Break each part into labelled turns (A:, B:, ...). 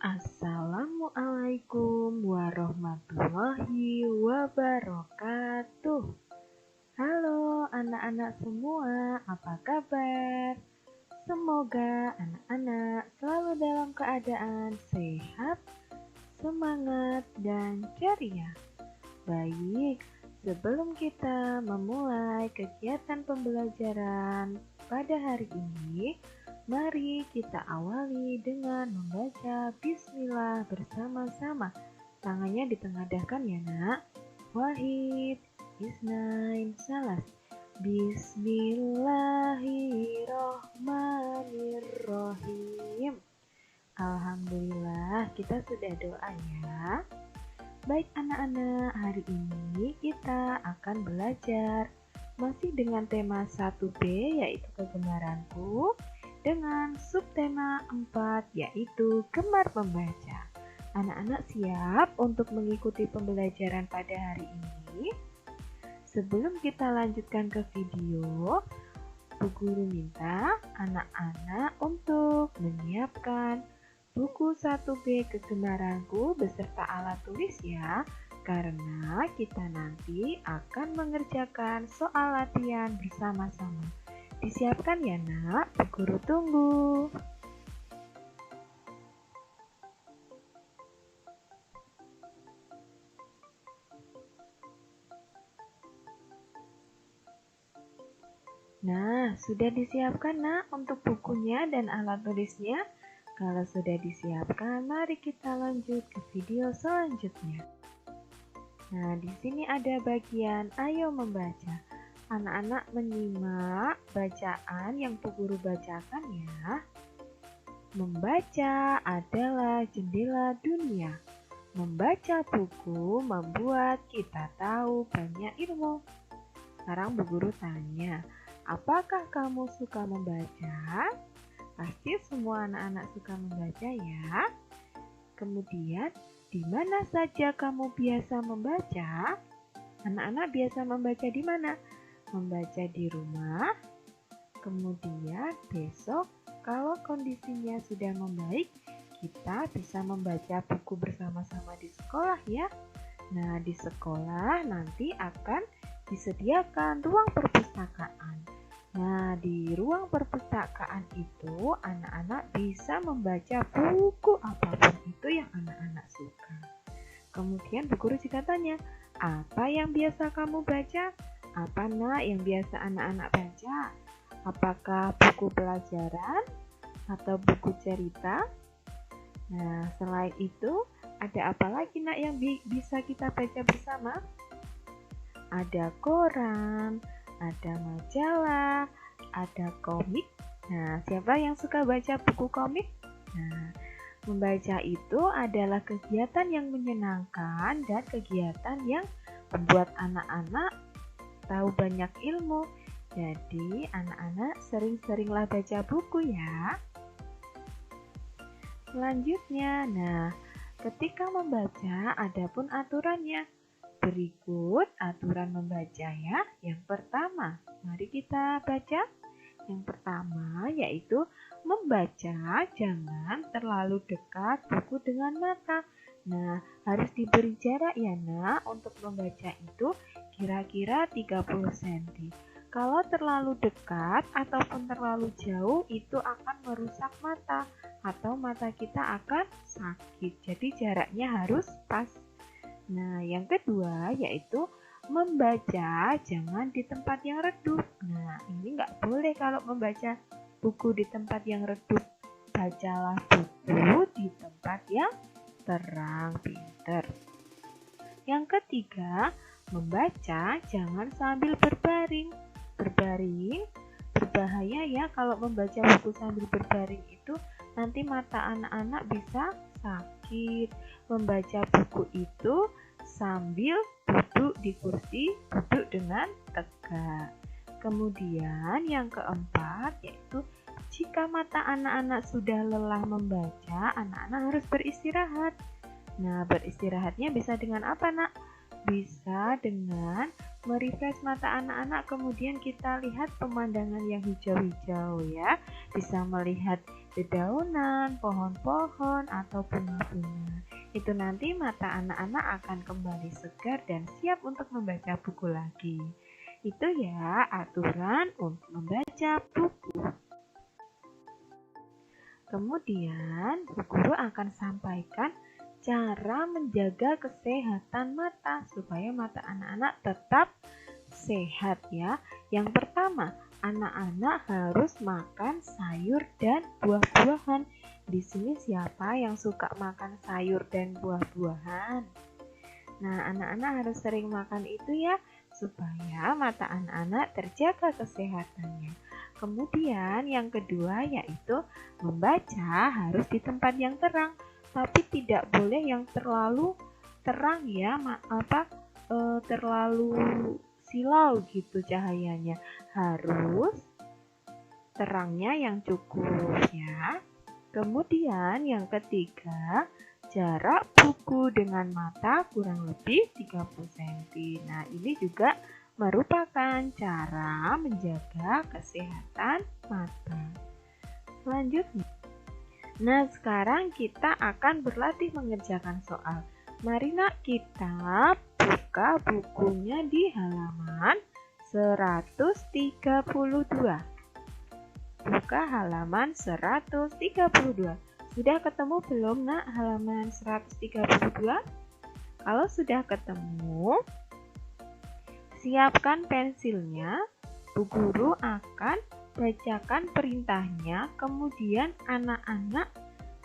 A: Assalamualaikum warahmatullahi wabarakatuh. Halo anak-anak semua, apa kabar? Semoga anak-anak selalu dalam keadaan sehat, semangat, dan ceria. Baik, sebelum kita memulai kegiatan pembelajaran pada hari ini, mari kita awali dengan membaca Bismillah bersama-sama. Tangannya ditengadahkan ya nak. Wahid, Isnain, Salas. Bismillahirrohmanirrohim. Alhamdulillah, kita sudah doa ya. Baik anak-anak, hari ini kita akan belajar masih dengan tema 1B yaitu kegemaranku, dengan subtema 4 yaitu gemar membaca. Anak-anak siap untuk mengikuti pembelajaran pada hari ini? Sebelum kita lanjutkan ke video, Bu Guru minta anak-anak untuk menyiapkan buku 1B kegemaranku beserta alat tulis ya, karena kita nanti akan mengerjakan soal latihan bersama-sama. Disiapkan ya nak, Bu Guru tunggu. Nah, sudah disiapkan nak untuk bukunya dan alat tulisnya? Kalau sudah disiapkan, mari kita lanjut ke video selanjutnya. Nah, di sini ada bagian ayo membaca. Anak-anak menyimak bacaan yang Bu Guru bacakan ya. Membaca adalah jendela dunia. Membaca buku membuat kita tahu banyak ilmu. Sekarang Bu Guru tanya, apakah kamu suka membaca? Pasti semua anak-anak suka membaca ya. Kemudian, di mana saja kamu biasa membaca? Anak-anak biasa membaca di mana? Membaca di rumah. Kemudian besok kalau kondisinya sudah membaik, kita bisa membaca buku bersama-sama di sekolah ya. Nah, di sekolah nanti akan disediakan ruang perpustakaan. Nah, di ruang perpustakaan itu anak-anak bisa membaca buku apapun itu yang anak-anak suka. Kemudian Bu Guru juga tanya, apa yang biasa kamu baca? Apa nak yang biasa anak-anak baca? Apakah buku pelajaran atau buku cerita? Nah, selain itu, ada apa lagi nak yang bisa kita baca bersama? Ada koran, ada majalah, ada komik. Nah, siapa yang suka baca buku komik? Nah, membaca itu adalah kegiatan yang menyenangkan dan kegiatan yang membuat anak-anak tahu banyak ilmu. Jadi, anak-anak sering-seringlah baca buku ya. Selanjutnya, nah, ketika membaca ada pun aturannya. Berikut aturan membaca ya. Yang pertama, mari kita baca. Yang pertama yaitu membaca jangan terlalu dekat buku dengan mata. Nah, harus diberi jarak ya nak untuk membaca itu kira-kira 30 cm. Kalau terlalu dekat ataupun terlalu jauh itu akan merusak mata atau mata kita akan sakit. Jadi jaraknya harus pas. Nah, yang kedua yaitu membaca jangan di tempat yang redup. Nah, ini nggak boleh kalau membaca buku di tempat yang redup. Bacalah buku di tempat yang terang, pinter. Yang ketiga, membaca jangan sambil berbaring. Berbaring berbahaya ya kalau membaca buku sambil berbaring itu nanti mata anak-anak bisa sakit. Membaca buku itu sambil duduk di kursi, duduk dengan tegak. Kemudian yang keempat yaitu jika mata anak-anak sudah lelah membaca, anak-anak harus beristirahat. Nah, beristirahatnya bisa dengan apa nak? Bisa dengan merefresh mata anak-anak, kemudian kita lihat pemandangan yang hijau-hijau ya. Bisa melihat dedaunan, pohon-pohon, atau bunga-bunga. Itu nanti mata anak-anak akan kembali segar dan siap untuk membaca buku lagi. Itu ya aturan untuk membaca buku. Kemudian, Bu Guru akan sampaikan cara menjaga kesehatan mata supaya mata anak-anak tetap sehat ya. Yang pertama, anak-anak harus makan sayur dan buah-buahan. Di sini siapa yang suka makan sayur dan buah-buahan? Nah, anak-anak harus sering makan itu ya, supaya mata anak-anak terjaga kesehatannya. Kemudian yang kedua yaitu membaca harus di tempat yang terang, tapi tidak boleh yang terlalu terang ya, terlalu silau gitu cahayanya. Harus terangnya yang cukup ya. Kemudian yang ketiga, jarak buku dengan mata kurang lebih 30 cm. Nah, ini juga merupakan cara menjaga kesehatan mata. Selanjutnya, nah sekarang kita akan berlatih mengerjakan soal. Mari nak kita buka bukunya di halaman 132. Buka halaman 132. Sudah ketemu belum nak halaman 132? Kalau sudah ketemu, siapkan pensilnya. Bu Guru akan bacakan perintahnya, kemudian anak-anak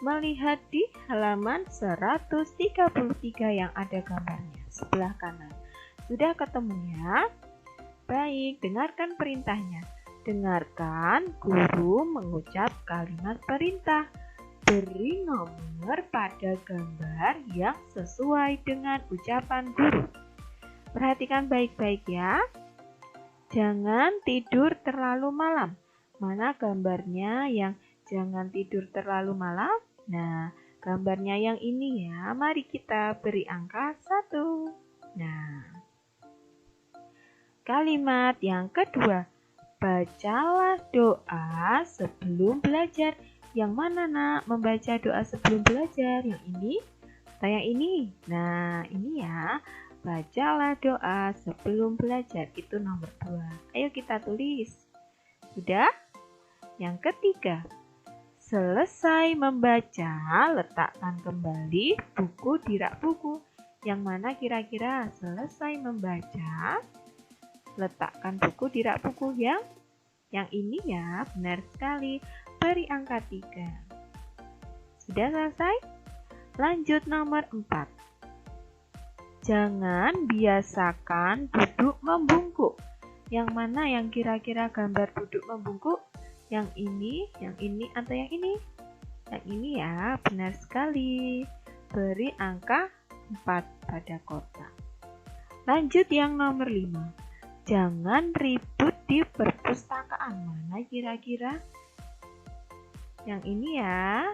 A: melihat di halaman 133 yang ada gambarnya sebelah kanan. Sudah ketemu ya? Baik, dengarkan perintahnya. Dengarkan guru mengucap kalimat perintah. Beri nomor pada gambar yang sesuai dengan ucapan guru. Perhatikan baik-baik ya. Jangan tidur terlalu malam. Mana gambarnya yang jangan tidur terlalu malam? Nah, gambarnya yang ini ya. Mari kita beri angka 1. Nah, kalimat yang kedua. Bacalah doa sebelum belajar. Yang mana nak membaca doa sebelum belajar? Yang ini atau yang ini? Nah, ini ya. Bacalah doa sebelum belajar. Itu nomor 2. Ayo kita tulis. Sudah? Yang ketiga. Selesai membaca, letakkan kembali buku di rak buku. Yang mana kira-kira selesai membaca, letakkan buku di rak buku yang ini ya, benar sekali. Beri angka 3. Sudah selesai? Lanjut nomor 4. Jangan biasakan duduk membungkuk. Yang mana yang kira-kira gambar duduk membungkuk? Yang ini, atau yang ini? Yang ini ya, benar sekali. Beri angka 4 pada kotak. Lanjut yang nomor 5. Jangan ribut di perpustakaan. Mana kira-kira? Yang ini ya.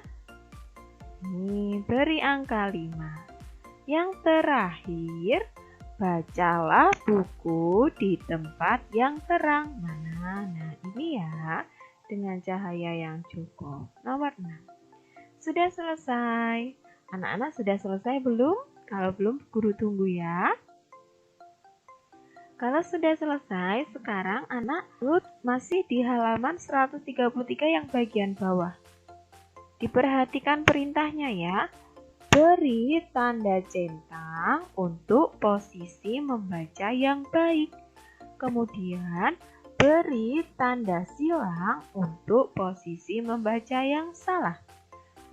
A: Ini beri angka 5. Yang terakhir, bacalah buku di tempat yang terang. Mana? Nah, ini ya. Dengan cahaya yang cukup. Nomor 6. Sudah selesai. Anak-anak sudah selesai belum? Kalau belum, guru tunggu ya. Kalau sudah selesai, sekarang anak masih di halaman 133 yang bagian bawah. Diperhatikan perintahnya ya. Beri tanda centang untuk posisi membaca yang baik. Kemudian, beri tanda silang untuk posisi membaca yang salah.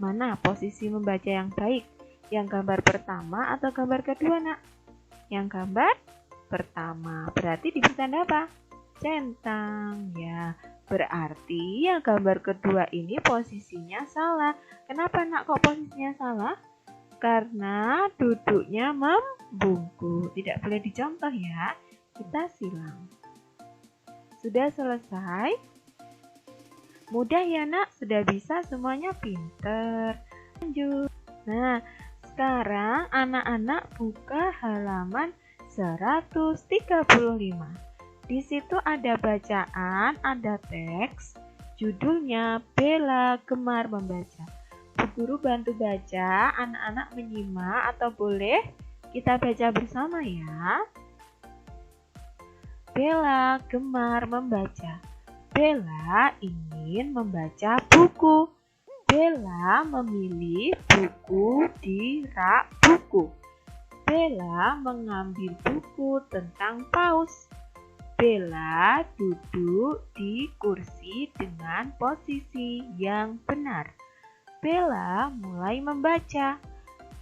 A: Mana posisi membaca yang baik? Yang gambar pertama atau gambar kedua, nak? Yang gambar pertama. Berarti diberi tanda apa? Centang. Ya, berarti yang gambar kedua ini posisinya salah. Kenapa, nak, kok posisinya salah? Karena duduknya membungkuk. Tidak boleh dicontoh ya. Kita silang. Sudah selesai? Mudah ya nak, sudah bisa semuanya, pinter. Lanjut. Nah, sekarang anak-anak buka halaman 135. Di situ ada bacaan, ada teks, Judulnya Bella Gemar Membaca. Bu Guru bantu baca, anak-anak menyimak atau boleh kita baca bersama ya. Bella gemar membaca. Bella ingin membaca buku. Bella memilih buku di rak buku. Bella mengambil buku tentang paus. Bella duduk di kursi dengan posisi yang benar. Bella mulai membaca.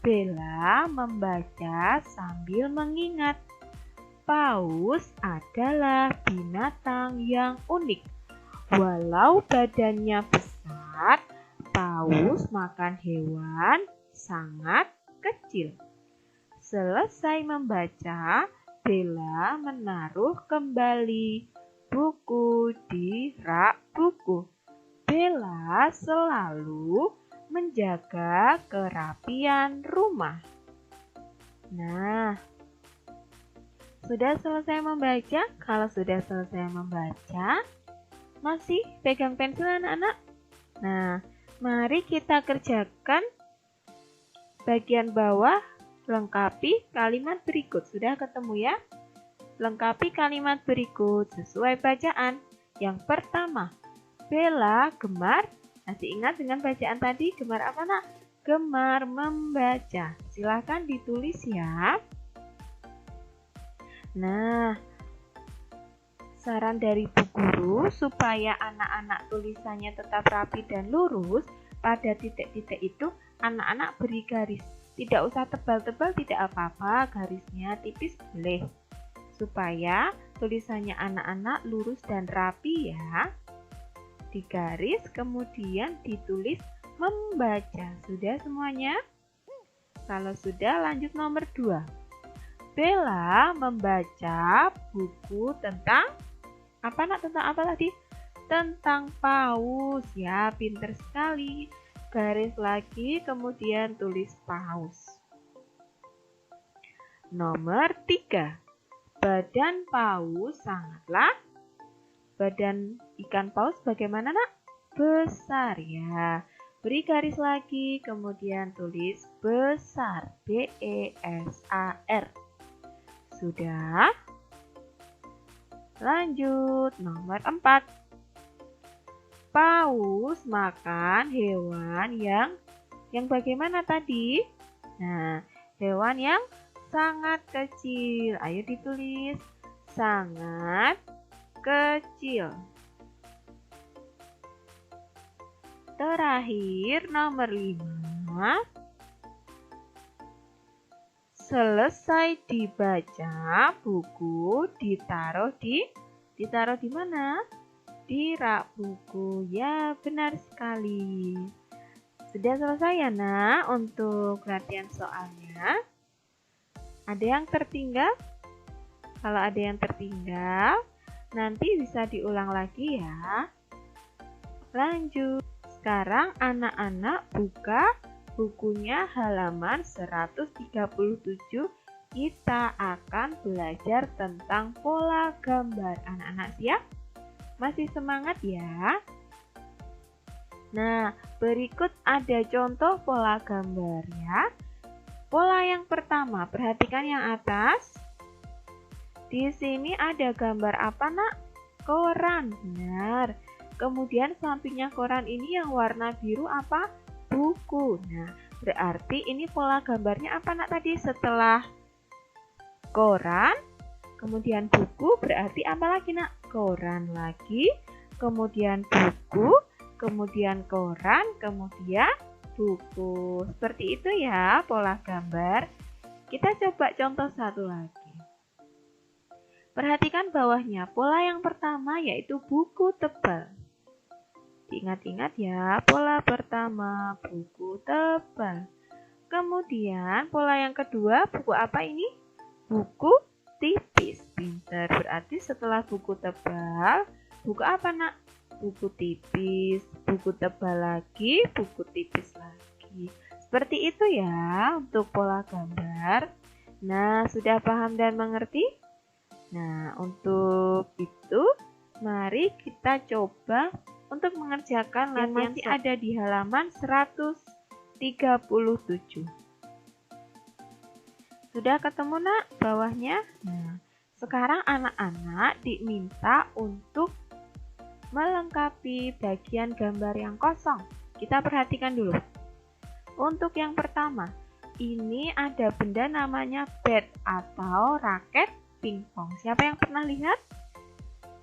A: Bella membaca sambil mengingat. Paus adalah binatang yang unik. Walau badannya besar, paus makan hewan sangat kecil. Selesai membaca, Bella menaruh kembali buku di rak buku. Bella selalu menjaga kerapian rumah. Nah, sudah selesai membaca? Kalau sudah selesai membaca, masih pegang pensil anak-anak? Nah, mari kita kerjakan bagian bawah. Lengkapi kalimat berikut. Sudah ketemu ya? Lengkapi kalimat berikut sesuai bacaan. Yang pertama, Bella gemar. Masih ingat dengan bacaan tadi? Gemar apa nak? Gemar membaca. Silahkan ditulis ya. Nah, saran dari Bu Guru supaya anak-anak tulisannya tetap rapi dan lurus, pada titik-titik itu anak-anak beri garis. Tidak usah tebal-tebal, tidak apa-apa, garisnya tipis boleh. Supaya tulisannya anak-anak lurus dan rapi ya. Digaris kemudian ditulis membaca. Sudah semuanya? Kalau sudah lanjut nomor 2. Bella membaca buku tentang apa nak? Tentang apa tadi? Tentang paus ya, pinter sekali. Garis lagi, kemudian tulis paus. Nomor 3. Badan paus sangatlah. Badan ikan paus bagaimana nak? Besar ya. Beri garis lagi, kemudian tulis besar. B-E-S-A-R. Sudah? Lanjut, nomor 4. Paus makan hewan yang bagaimana tadi? Nah, hewan yang sangat kecil. Ayo ditulis. Sangat kecil. Terakhir, nomor 5. Selesai dibaca, buku ditaruh di mana? Di rak buku. Ya, benar sekali. Sudah selesai ya nak untuk latihan soalnya? Ada yang tertinggal? Kalau ada yang tertinggal, nanti bisa diulang lagi ya. Lanjut. Sekarang anak-anak buka bukunya halaman 137. Kita akan belajar tentang pola gambar. Anak-anak siap? Masih semangat ya? Nah, berikut ada contoh pola gambar ya. Pola yang pertama, perhatikan yang atas. Di sini ada gambar apa nak? Koran, benar. Kemudian sampingnya koran ini yang warna biru apa? Buku. Nah, berarti ini pola gambarnya apa nak tadi? Setelah koran, kemudian buku, berarti apa lagi nak? Koran lagi, kemudian buku, kemudian koran, kemudian buku. Seperti itu ya pola gambar. Kita coba contoh satu lagi. Perhatikan bawahnya, pola yang pertama yaitu buku tebal. Diingat-ingat ya, pola pertama buku tebal. Kemudian pola yang kedua, buku apa ini? Buku tipis. Pinter, berarti setelah buku tebal, buku apa nak? Buku tipis, buku tebal lagi, buku tipis lagi. Seperti itu ya untuk pola gambar. Nah, sudah paham dan mengerti? Nah, untuk itu mari kita coba untuk mengerjakan
B: yang
A: latihan
B: masih
A: ada di halaman 137. Sudah ketemu nak bawahnya? Nah, sekarang anak-anak diminta untuk melengkapi bagian gambar yang kosong. Kita perhatikan dulu. Untuk yang pertama, ini ada benda namanya bat atau raket pingpong. Siapa yang pernah lihat?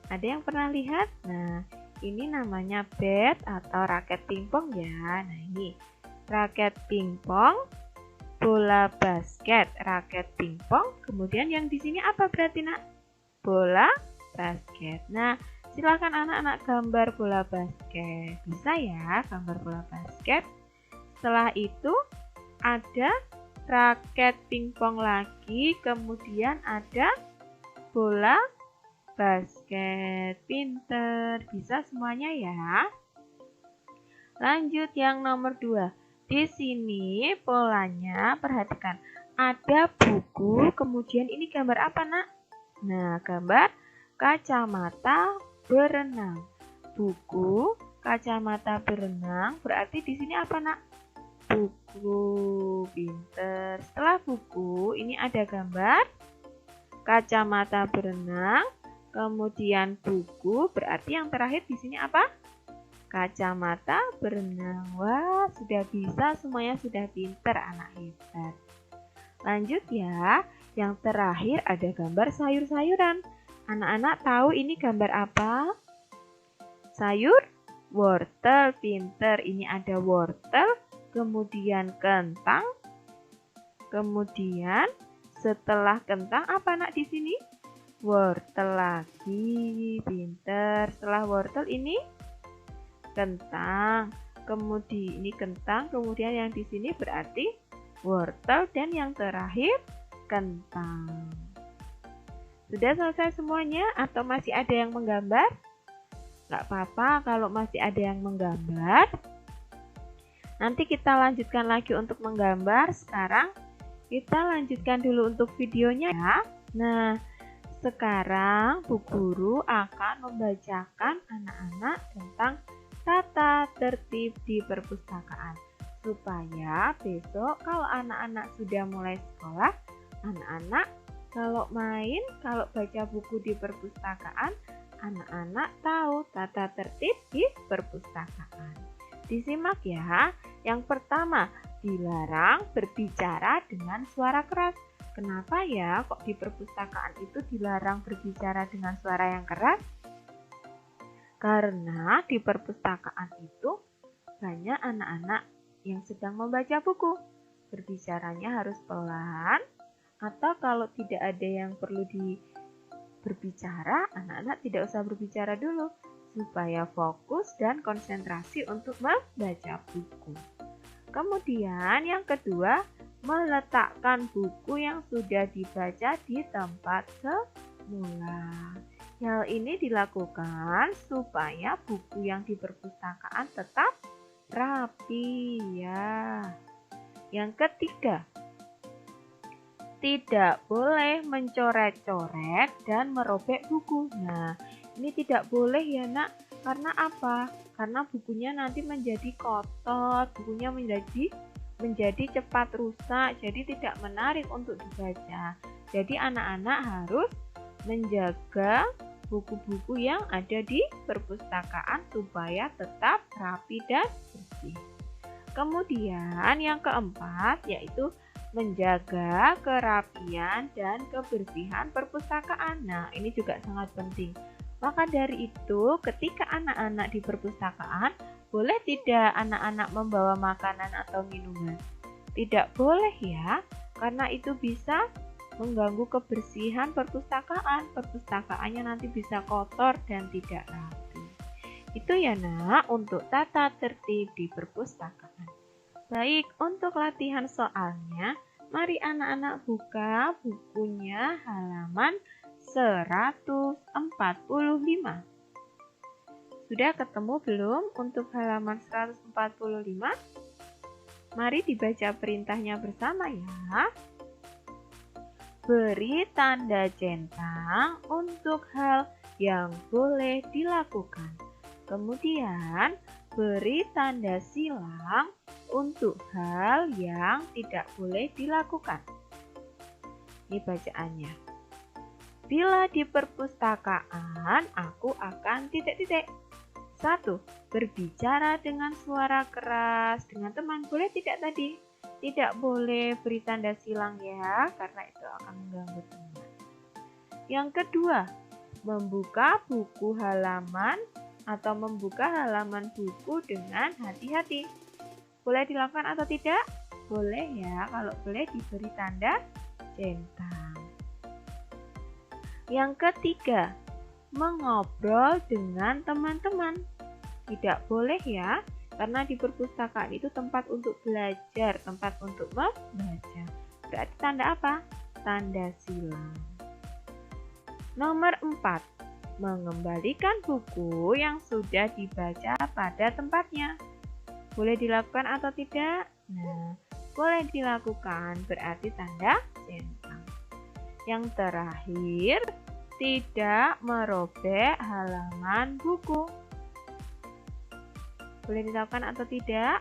A: Ada yang pernah lihat? Nah, ini namanya bat atau raket pingpong ya. Nah, ini raket pingpong, bola basket, raket pingpong. Kemudian yang di sini apa berarti nak? Bola basket. Nah, silakan anak-anak gambar bola basket. Bisa ya gambar bola basket. Setelah itu ada raket pingpong lagi, kemudian ada bola basket. Pinter, bisa semuanya ya. Lanjut yang nomor 2. Di sini polanya perhatikan. Ada buku, kemudian ini gambar apa nak? Nah, gambar kacamata berenang. Buku, kacamata berenang, berarti di sini apa nak? Buku. Pinter. Setelah buku, ini ada gambar kacamata berenang, kemudian buku, berarti yang terakhir di sini apa? Kacamata berenang. Wah, sudah bisa, semuanya sudah pinter, anak hebat. Lanjut ya, yang terakhir ada gambar sayur-sayuran. Anak-anak tahu ini gambar apa? Sayur wortel. Pinter, ini ada wortel, kemudian kentang, kemudian setelah kentang apa nak di sini? Wortel lagi. Pinter. Setelah wortel ini kentang, kemudian ini kentang, kemudian yang di sini berarti wortel dan yang terakhir kentang. Sudah selesai semuanya atau masih ada yang menggambar? Nggak apa-apa kalau masih ada yang menggambar. Nanti kita lanjutkan lagi untuk menggambar. Sekarang kita lanjutkan dulu untuk videonya ya. Nah, sekarang Bu Guru akan membacakan anak-anak tentang tata tertib di perpustakaan. Supaya besok kalau anak-anak sudah mulai sekolah, anak-anak kalau main, kalau baca buku di perpustakaan, anak-anak tahu tata tertib di perpustakaan. Disimak ya. Yang pertama, dilarang berbicara dengan suara keras. Kenapa ya kok di perpustakaan itu dilarang berbicara dengan suara yang keras? Karena di perpustakaan itu banyak anak-anak yang sedang membaca buku. Berbicaranya harus pelan, atau kalau tidak ada yang perlu berbicara, anak-anak tidak usah berbicara dulu, supaya fokus dan konsentrasi untuk membaca buku. Kemudian yang kedua, meletakkan buku yang sudah dibaca di tempat semula. Hal ini dilakukan supaya buku yang di perpustakaan tetap rapi ya. Yang ketiga, tidak boleh mencoret-coret dan merobek buku. Nah, ini tidak boleh ya nak, karena apa? Karena bukunya nanti menjadi kotor, bukunya menjadi cepat rusak, jadi tidak menarik untuk dibaca. Jadi anak-anak harus menjaga buku-buku yang ada di perpustakaan supaya tetap rapi dan bersih. Kemudian yang keempat yaitu menjaga kerapian dan kebersihan perpustakaan. Nah, ini juga sangat penting. Maka dari itu, ketika anak-anak di perpustakaan, boleh tidak anak-anak membawa makanan atau minuman? Tidak boleh ya, karena itu bisa mengganggu kebersihan perpustakaan. Perpustakaannya nanti bisa kotor dan tidak rapi. Itu ya nak, untuk tata tertib di perpustakaan. Baik, untuk latihan soalnya, mari anak-anak buka bukunya halaman 145. Sudah ketemu belum untuk halaman 145? Mari dibaca perintahnya bersama ya. Beri tanda centang untuk hal yang boleh dilakukan. Kemudian, beri tanda silang untuk hal yang tidak boleh dilakukan. Ini bacaannya. Bila di perpustakaan, aku akan titik-titik. 1. Berbicara dengan suara keras dengan teman. Boleh tidak tadi? Tidak boleh beri tanda silang ya, karena itu akan mengganggu teman. Yang kedua, membuka buku halaman atau membuka halaman buku dengan hati-hati. Boleh dilakukan atau tidak? Boleh ya, kalau boleh diberi tanda centang. Yang ketiga, mengobrol dengan teman-teman. Tidak boleh ya, karena di perpustakaan itu tempat untuk belajar, tempat untuk membaca. Berarti tanda apa? Tanda silang. Nomor 4, mengembalikan buku yang sudah dibaca pada tempatnya. Boleh dilakukan atau tidak? Nah, boleh dilakukan, berarti tanda centang. Yang terakhir, tidak merobek halaman buku. Boleh dilakukan atau tidak?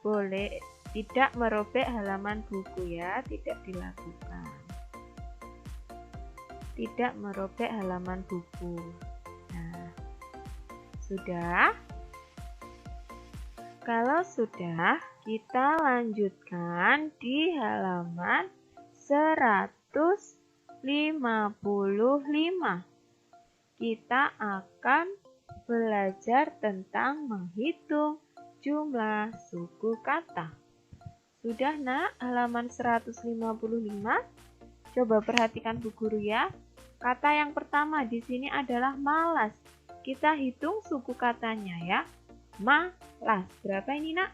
A: Boleh, tidak merobek halaman buku ya, tidak dilakukan. Tidak merobek halaman buku. Nah, sudah? Kalau sudah, kita lanjutkan di halaman 155. Kita akan belajar tentang menghitung jumlah suku kata. Sudah nak, halaman 155? Coba perhatikan Bu Guru ya. Kata yang pertama di sini adalah malas. Kita hitung suku katanya ya. Malas. Berapa ini nak?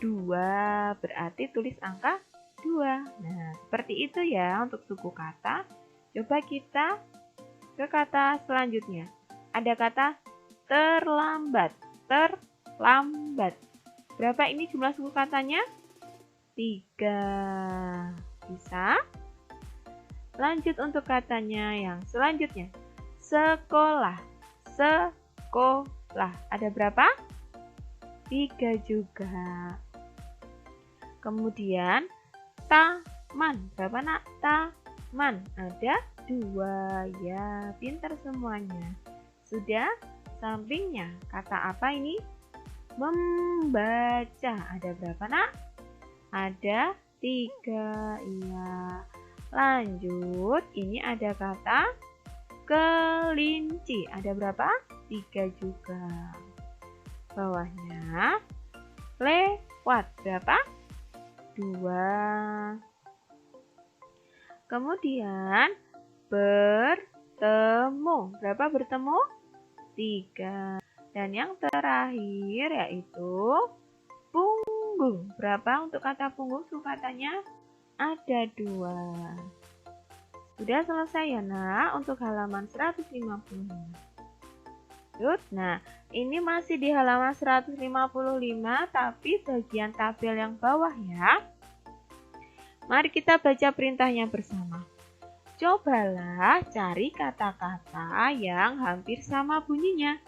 A: 2. Berarti tulis angka 2. Nah, seperti itu ya untuk suku kata. Coba kita ke kata selanjutnya. Ada kata terlambat. Terlambat. Berapa ini jumlah suku katanya? 3. Bisa? Lanjut untuk katanya yang selanjutnya. Sekolah. Sekolah. Ada berapa? 3 juga. Kemudian taman. Berapa nak? Taman. Ada 2. Ya, pintar semuanya. Sudah? Sampingnya. Kata apa ini? Membaca. Ada berapa nak? Ada 3. Iya. Lanjut. Ini ada kata kelinci. Ada berapa? 3 juga. Bawahnya lewat. Berapa? 2. Kemudian bertemu. Berapa bertemu? 3. Dan yang terakhir yaitu punggung. Berapa untuk kata punggung? Suku katanya ada 2. Sudah selesai ya nak untuk halaman 155. Nah, ini masih di halaman 155 tapi bagian tabel yang bawah ya. Mari kita baca perintahnya bersama. Cobalah cari kata-kata yang hampir sama bunyinya.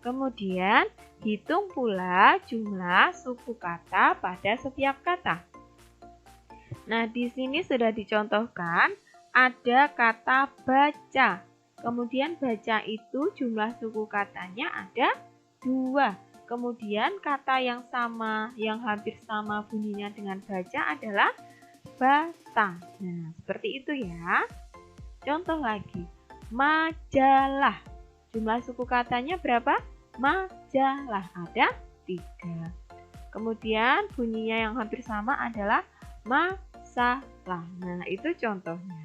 A: Kemudian hitung pula jumlah suku kata pada setiap kata. Nah, di sini sudah dicontohkan ada kata baca. Kemudian baca itu jumlah suku katanya ada 2. Kemudian kata yang sama, yang hampir sama bunyinya dengan baca adalah bata. Nah, seperti itu ya. Contoh lagi, majalah. Jumlah suku katanya berapa? Majalah, ada 3. Kemudian bunyinya yang hampir sama adalah masalah. Nah, itu contohnya.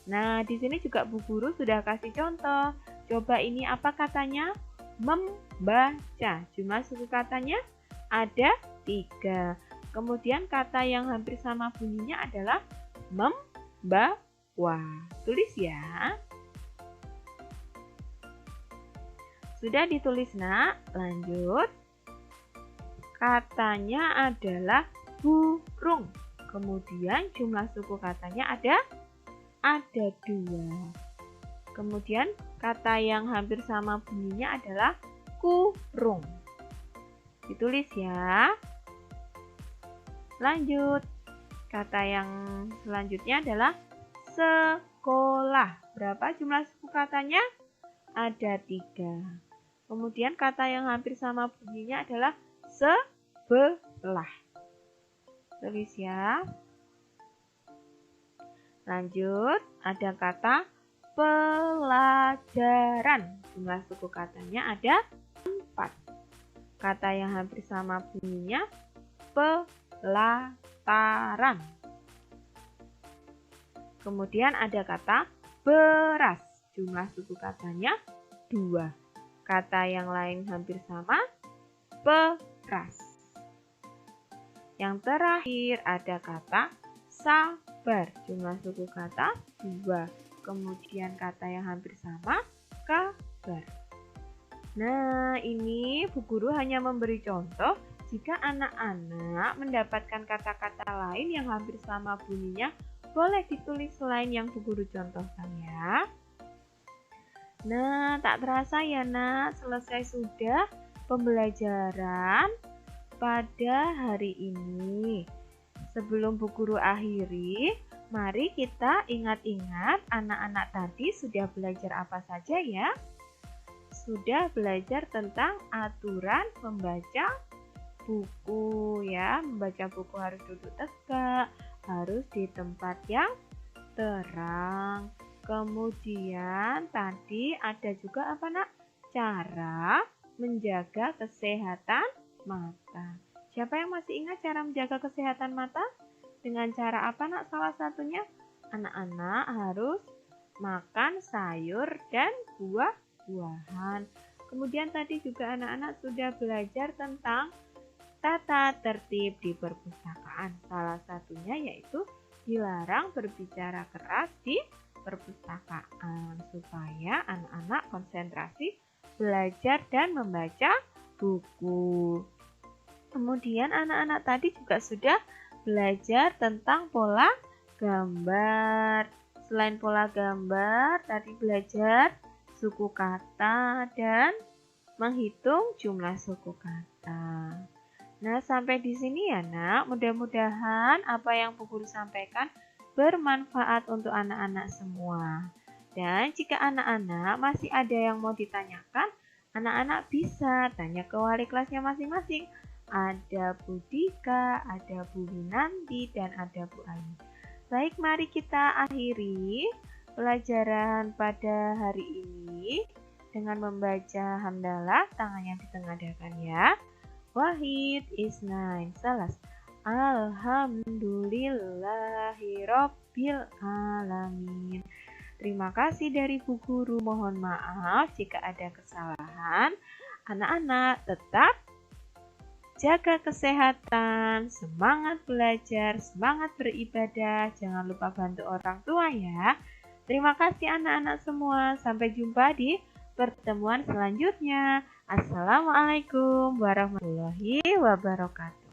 A: Nah, di sini juga Bu Guru sudah kasih contoh. Coba ini apa katanya? Membaca. Jumlah suku katanya ada 3. Kemudian kata yang hampir sama bunyinya adalah membawa. Tulis ya. Sudah ditulis nak? Lanjut. Katanya adalah burung. Kemudian jumlah suku katanya ada 2. Kemudian kata yang hampir sama bunyinya adalah kurung. Ditulis ya. Lanjut. Kata yang selanjutnya adalah sekolah. Berapa jumlah suku katanya? Ada 3. Kemudian kata yang hampir sama bunyinya adalah sebelah. Tulis ya. Lanjut, ada kata pelajaran. Jumlah suku katanya ada 4. Kata yang hampir sama bunyinya pelataran. Kemudian ada kata beras. Jumlah suku katanya 2. Kata yang lain hampir sama, peras. Yang terakhir ada kata sabar. Jumlah suku kata 2. Kemudian kata yang hampir sama, kabar. Nah, ini Bu Guru hanya memberi contoh jika anak-anak mendapatkan kata-kata lain yang hampir sama bunyinya, boleh ditulis selain yang Bu Guru contohkan ya. Nah, tak terasa ya nak, selesai sudah pembelajaran pada hari ini. Sebelum Bu Guru akhiri, mari kita ingat-ingat anak-anak tadi sudah belajar apa saja ya? Sudah belajar tentang aturan membaca buku ya. Membaca buku harus duduk tegak, harus di tempat yang terang. Kemudian tadi ada juga apa nak? Cara menjaga kesehatan mata. Siapa yang masih ingat cara menjaga kesehatan mata? Dengan cara apa nak salah satunya? Anak-anak harus makan sayur dan buah-buahan. Kemudian tadi juga anak-anak sudah belajar tentang tata tertib di perpustakaan. Salah satunya yaitu dilarang berbicara keras di perpustakaan supaya anak-anak konsentrasi belajar dan membaca buku. Kemudian anak-anak tadi juga sudah belajar tentang pola gambar. Selain pola gambar, tadi belajar suku kata dan menghitung jumlah suku kata. Nah, sampai di sini ya nak, mudah-mudahan apa yang Bu Guru sampaikan bermanfaat untuk anak-anak semua. Dan jika anak-anak masih ada yang mau ditanyakan, anak-anak bisa tanya ke wali kelasnya masing-masing. Ada Bu Dika, ada Bu Winanti, dan ada Bu Ayu. Baik, mari kita akhiri pelajaran pada hari ini dengan membaca hamdalah tangan yang ditengadahkan ya. Wahid, Isnain, Salas. Alhamdulillahirabbil alamin. Terima kasih dari Bu Guru. Mohon maaf jika ada kesalahan. Anak-anak tetap jaga kesehatan, semangat belajar, semangat beribadah. Jangan lupa bantu orang tua ya. Terima kasih anak-anak semua. Sampai jumpa di pertemuan selanjutnya. Assalamualaikum warahmatullahi wabarakatuh.